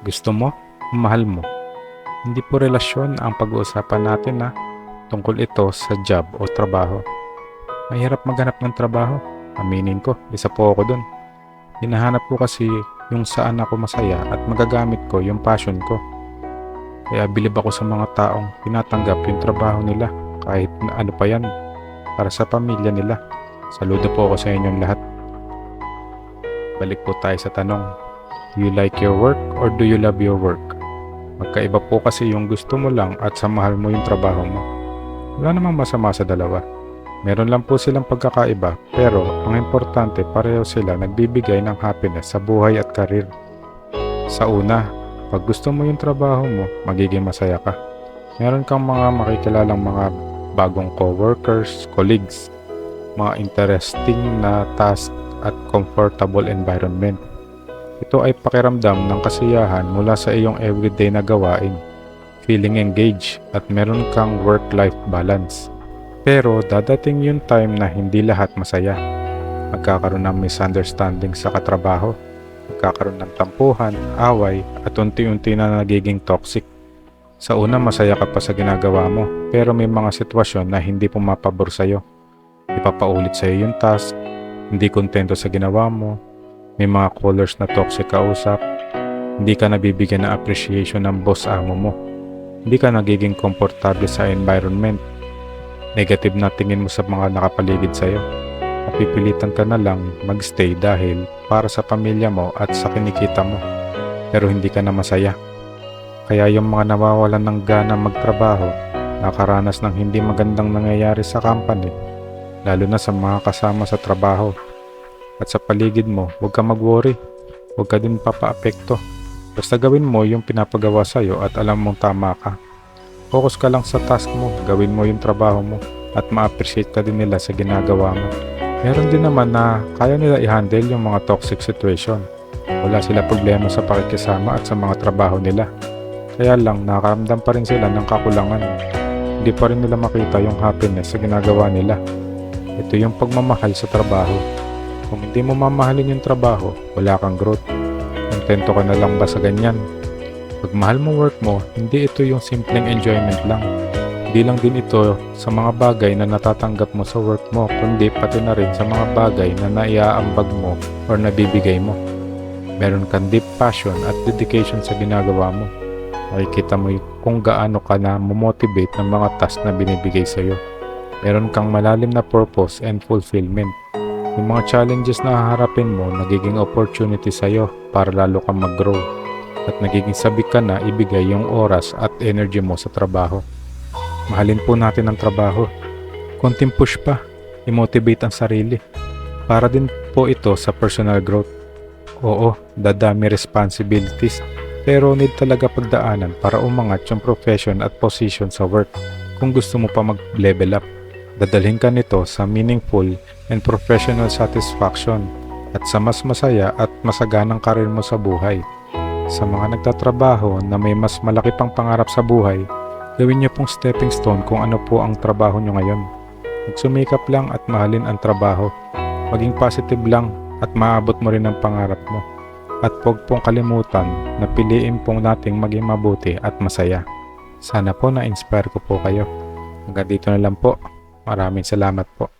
Gusto mo? Mahal mo? Hindi po relasyon ang pag-uusapan natin na tungkol ito sa job o trabaho. Mahirap maghanap ng trabaho. Aminin ko, isa po ako dun. Hinahanap ko kasi yung saan ako masaya at magagamit ko yung passion ko. Kaya bilib ako sa mga taong tinatanggap yung trabaho nila kahit na ano pa yan para sa pamilya nila. Saludo po ako sa inyong lahat. Balik po tayo sa tanong, do you like your work or do you love your work? Magkaiba po kasi yung gusto mo lang at sa mahal mo yung trabaho mo. Wala namang masama sa dalawa. Meron lang po silang pagkakaiba pero ang importante pareho sila nagbibigay ng happiness sa buhay at karir. Sa una, pag gusto mo yung trabaho mo, magiging masaya ka. Meron kang mga makikilalang mga bagong coworkers, colleagues, mga interesting na task at comfortable environment. Ito ay pakiramdam ng kasiyahan mula sa iyong everyday na gawain, feeling engaged at meron kang work-life balance. Pero dadating yung time na hindi lahat masaya. Magkakaroon ng misunderstanding sa katrabaho, magkakaroon ng tampuhan, away at unti-unti na nagiging toxic. Sa una masaya ka pa sa ginagawa mo pero may mga sitwasyon na hindi pumapabor sa'yo. Ipapaulit sa'yo yung task, hindi kontento sa ginawa mo, may mga callers na toxic kausap, hindi ka nabibigyan ng appreciation ng boss amo mo, hindi ka nagiging komportable sa environment, negative na tingin mo sa mga nakapaligid sa'yo, napipilitan ka na lang magstay dahil para sa pamilya mo at sa kinikita mo, pero hindi ka na masaya. Kaya yung mga nawawalan ng gana magtrabaho, nakaranas ng hindi magandang nangyayari sa company, lalo na sa mga kasama sa trabaho at sa paligid mo, huwag ka mag-worry, huwag ka din papaapekto. Basta gawin mo yung pinapagawa sa'yo at alam mong tama ka. Focus ka lang sa task mo, gawin mo yung trabaho mo at ma-appreciate ka din nila sa ginagawa mo. Meron din naman na kaya nila i-handle yung mga toxic situation. Wala sila problema sa pakikisama at sa mga trabaho nila. Kaya lang nakaramdam pa rin sila ng kakulangan. Hindi pa rin nila makita yung happiness sa ginagawa nila. Ito yung pagmamahal sa trabaho. Kung hindi mo mamahalin yung trabaho, wala kang growth. Kontento ka na lang ba sa ganyan? Pag mahal mo work mo, hindi ito yung simpleng enjoyment lang. Hindi lang din ito sa mga bagay na natatanggap mo sa work mo, kundi pati na rin sa mga bagay na naiaambag mo or nabibigay mo. Meron kang deep passion at dedication sa ginagawa mo. Makikita mo kung gaano ka na motivate ng mga task na binibigay sa'yo. Meron kang malalim na purpose and fulfillment. Yung mga challenges na haharapin mo, nagiging opportunity sa'yo para lalo kang mag-grow. At nagiging sabik ka na ibigay yung oras at energy mo sa trabaho. Mahalin po natin ang trabaho. Konting push pa, i-motivate ang sarili. Para din po ito sa personal growth. Oo, dadami responsibilities. Pero need talaga pagdaanan para umangat yung profession at position sa work. Kung gusto mo pa mag-level up, dadalhin ka nito sa meaningful and professional satisfaction at sa mas masaya at masaganang karir mo sa buhay. Sa mga nagtatrabaho na may mas malaki pang pangarap sa buhay, gawin niyo pong stepping stone kung ano po ang trabaho niyo ngayon. Magsumikap lang at mahalin ang trabaho. Maging positive lang at maabot mo rin ang pangarap mo. At huwag pong kalimutan na piliin pong nating maging mabuti at masaya. Sana po na-inspire ko po kayo. Hanggang dito na lang po. Maraming salamat po.